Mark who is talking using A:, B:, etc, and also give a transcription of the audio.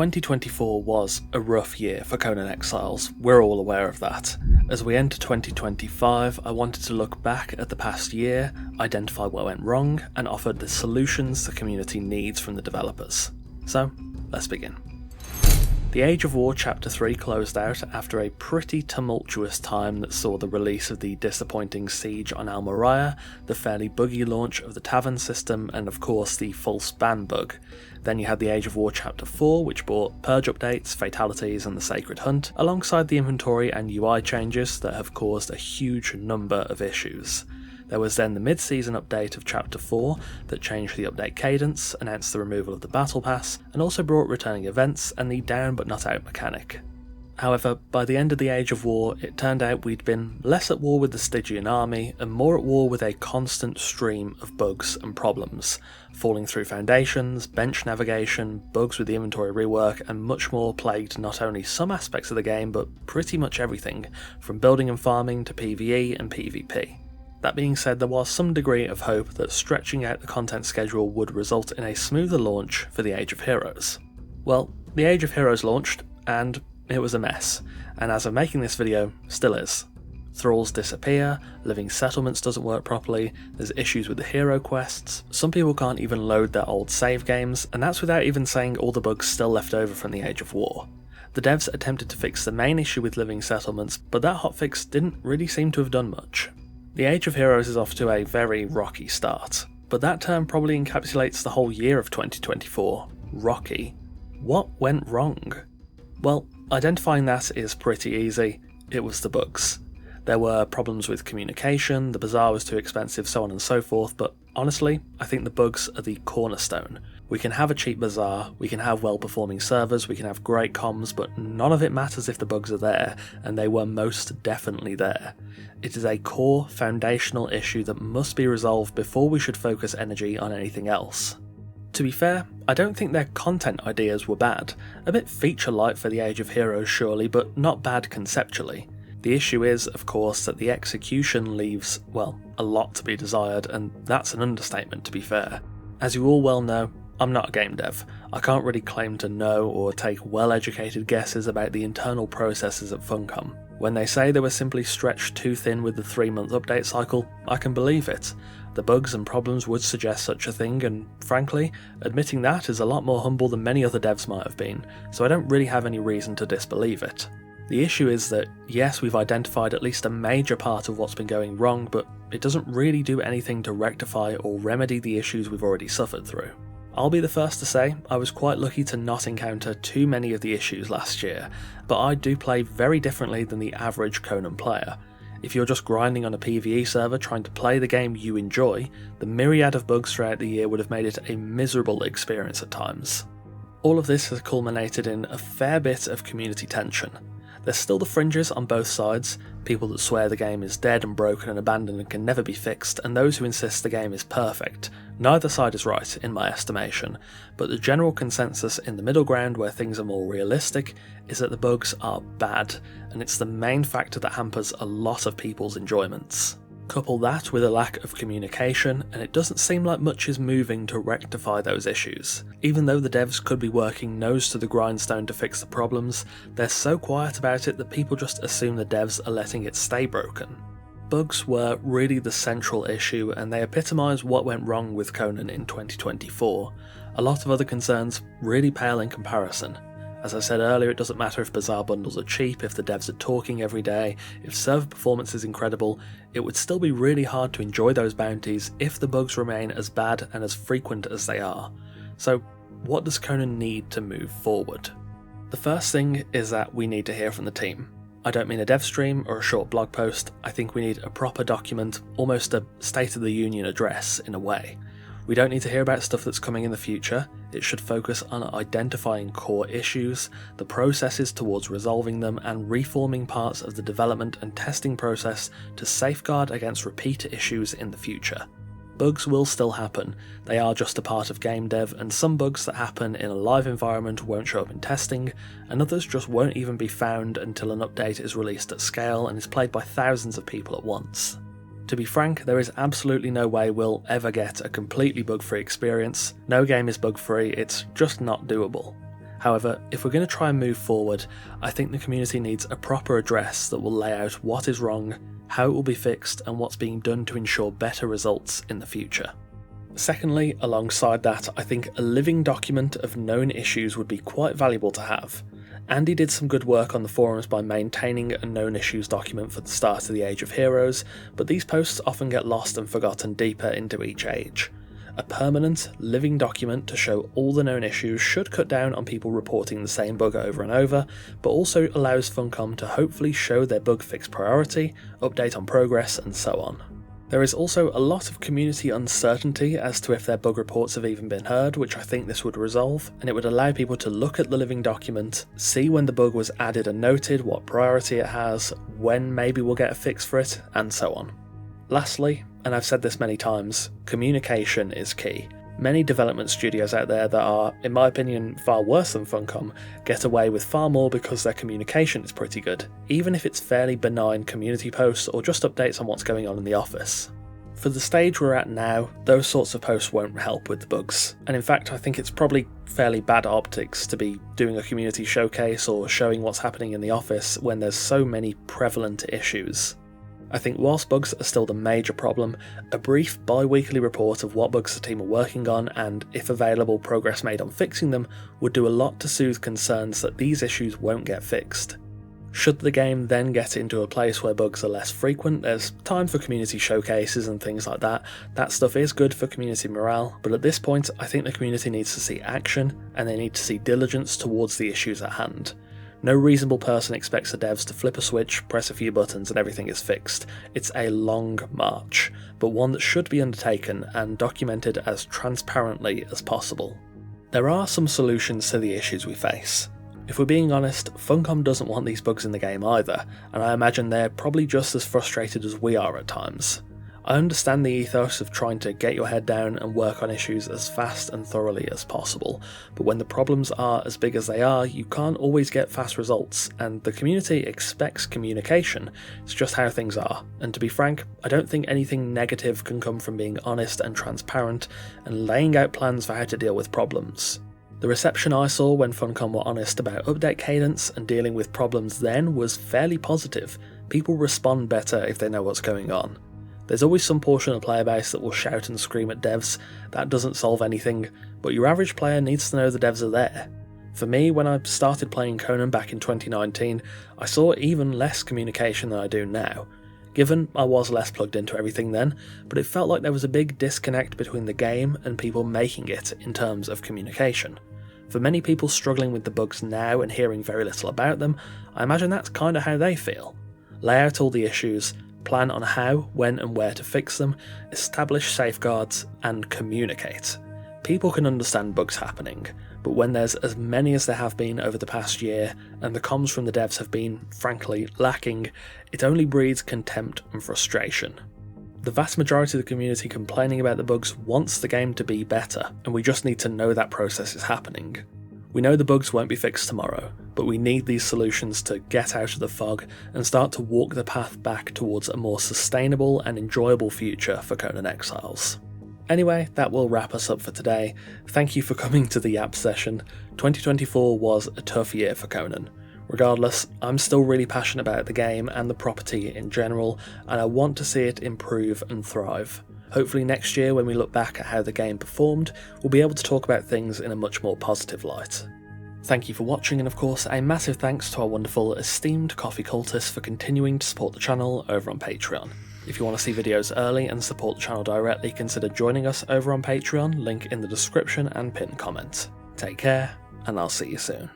A: 2024 was a rough year for Conan Exiles, we're all aware of that. As we enter 2025, I wanted to look back at the past year, identify what went wrong, and offer the solutions the community needs from the developers. So, let's begin. The Age of War Chapter 3 closed out after a pretty tumultuous time that saw the release of the disappointing siege on Al Moriah, the fairly buggy launch of the Tavern system, and of course the false ban bug. Then you had the Age of War Chapter 4, which brought purge updates, fatalities, and the Sacred Hunt, alongside the inventory and UI changes that have caused a huge number of issues. There was then the mid-season update of Chapter 4 that changed the update cadence, announced the removal of the Battle Pass, and also brought returning events and the down but not out mechanic. However, by the end of the Age of War, it turned out we'd been less at war with the Stygian army and more at war with a constant stream of bugs and problems, falling through foundations, bench navigation, bugs with the inventory rework, and much more plagued not only some aspects of the game but pretty much everything, from building and farming to PvE and PvP. That being said, there was some degree of hope that stretching out the content schedule would result in a smoother launch for the Age of Heroes. Well, the Age of Heroes launched, and it was a mess, and as of making this video, still is. Thralls disappear, living settlements doesn't work properly, there's issues with the hero quests, some people can't even load their old save games, and that's without even saying all the bugs still left over from the Age of War. The devs attempted to fix the main issue with living settlements, but that hotfix didn't really seem to have done much. The Age of Heroes is off to a very rocky start, but that term probably encapsulates the whole year of 2024. Rocky. What went wrong? Well, identifying that is pretty easy. It was the bugs. There were problems with communication, the bazaar was too expensive, so on and so forth, but honestly, I think the bugs are the cornerstone. We can have a cheap bazaar, we can have well-performing servers, we can have great comms, but none of it matters if the bugs are there, and they were most definitely there. It is a core, foundational issue that must be resolved before we should focus energy on anything else. To be fair, I don't think their content ideas were bad. A bit feature-light for the Age of Heroes surely, but not bad conceptually. The issue is, of course, that the execution leaves, well, a lot to be desired, and that's an understatement to be fair. As you all well know, I'm not a game dev. I can't really claim to know or take well-educated guesses about the internal processes at Funcom. When they say they were simply stretched too thin with the 3-month update cycle, I can believe it. The bugs and problems would suggest such a thing, and frankly, admitting that is a lot more humble than many other devs might have been, so I don't really have any reason to disbelieve it. The issue is that, yes, we've identified at least a major part of what's been going wrong, but it doesn't really do anything to rectify or remedy the issues we've already suffered through. I'll be the first to say I was quite lucky to not encounter too many of the issues last year, but I do play very differently than the average Conan player. If you're just grinding on a PvE server trying to play the game you enjoy, the myriad of bugs throughout the year would have made it a miserable experience at times. All of this has culminated in a fair bit of community tension. There's still the fringes on both sides, people that swear the game is dead and broken and abandoned and can never be fixed, and those who insist the game is perfect. Neither side is right, in my estimation, but the general consensus in the middle ground where things are more realistic is that the bugs are bad, and it's the main factor that hampers a lot of people's enjoyments. Couple that with a lack of communication, and it doesn't seem like much is moving to rectify those issues. Even though the devs could be working nose to the grindstone to fix the problems, they're so quiet about it that people just assume the devs are letting it stay broken. Bugs were really the central issue, and they epitomise what went wrong with Conan in 2024. A lot of other concerns really pale in comparison. As I said earlier, it doesn't matter if bazaar bundles are cheap, if the devs are talking every day, if server performance is incredible, it would still be really hard to enjoy those bounties if the bugs remain as bad and as frequent as they are. So what does Conan need to move forward? The first thing is that we need to hear from the team. I don't mean a dev stream or a short blog post, I think we need a proper document, almost a State of the Union address in a way. We don't need to hear about stuff that's coming in the future, it should focus on identifying core issues, the processes towards resolving them, and reforming parts of the development and testing process to safeguard against repeat issues in the future. Bugs will still happen, they are just a part of game dev, and some bugs that happen in a live environment won't show up in testing, and others just won't even be found until an update is released at scale and is played by thousands of people at once. To be frank, there is absolutely no way we'll ever get a completely bug-free experience. No game is bug-free, it's just not doable. However, if we're going to try and move forward, I think the community needs a proper address that will lay out what is wrong, how it will be fixed, and what's being done to ensure better results in the future. Secondly, alongside that, I think a living document of known issues would be quite valuable to have. Andy did some good work on the forums by maintaining a known issues document for the start of the Age of Heroes, but these posts often get lost and forgotten deeper into each age. A permanent, living document to show all the known issues should cut down on people reporting the same bug over and over, but also allows Funcom to hopefully show their bug fix priority, update on progress, and so on. There is also a lot of community uncertainty as to if their bug reports have even been heard, which I think this would resolve, and it would allow people to look at the living document, see when the bug was added and noted, what priority it has, when maybe we'll get a fix for it, and so on. Lastly, and I've said this many times, communication is key. Many development studios out there that are, in my opinion, far worse than Funcom, get away with far more because their communication is pretty good, even if it's fairly benign community posts or just updates on what's going on in the office. For the stage we're at now, those sorts of posts won't help with the bugs, and in fact I think it's probably fairly bad optics to be doing a community showcase or showing what's happening in the office when there's so many prevalent issues. I think whilst bugs are still the major problem, a brief bi-weekly report of what bugs the team are working on and, if available, progress made on fixing them would do a lot to soothe concerns that these issues won't get fixed. Should the game then get into a place where bugs are less frequent, there's time for community showcases and things like that. That stuff is good for community morale, but at this point I think the community needs to see action and they need to see diligence towards the issues at hand. No reasonable person expects the devs to flip a switch, press a few buttons and everything is fixed. It's a long march, but one that should be undertaken and documented as transparently as possible. There are some solutions to the issues we face. If we're being honest, Funcom doesn't want these bugs in the game either, and I imagine they're probably just as frustrated as we are at times. I understand the ethos of trying to get your head down and work on issues as fast and thoroughly as possible, but when the problems are as big as they are, you can't always get fast results, and the community expects communication. It's just how things are, and to be frank, I don't think anything negative can come from being honest and transparent and laying out plans for how to deal with problems. The reception I saw when Funcom were honest about update cadence and dealing with problems then was fairly positive. People respond better if they know what's going on. There's always some portion of the player base that will shout and scream at devs. That doesn't solve anything, but your average player needs to know the devs are there. For me, when I started playing Conan back in 2019, I saw even less communication than I do now. Given I was less plugged into everything then, but it felt like there was a big disconnect between the game and people making it in terms of communication. For many people struggling with the bugs now and hearing very little about them, I imagine that's kinda how they feel. Lay out all the issues, plan on how, when and where to fix them, establish safeguards, and communicate. People can understand bugs happening, but when there's as many as there have been over the past year, and the comms from the devs have been, frankly, lacking, it only breeds contempt and frustration. The vast majority of the community complaining about the bugs wants the game to be better, and we just need to know that process is happening. We know the bugs won't be fixed tomorrow, but we need these solutions to get out of the fog and start to walk the path back towards a more sustainable and enjoyable future for Conan Exiles. Anyway, that will wrap us up for today. Thank you for coming to the Yap session. 2024 was a tough year for Conan. Regardless, I'm still really passionate about the game and the property in general, and I want to see it improve and thrive. Hopefully next year, when we look back at how the game performed, we'll be able to talk about things in a much more positive light. Thank you for watching, and of course a massive thanks to our wonderful esteemed coffee cultists for continuing to support the channel over on Patreon. If you want to see videos early and support the channel directly, consider joining us over on Patreon, link in the description and pinned comment. Take care, and I'll see you soon.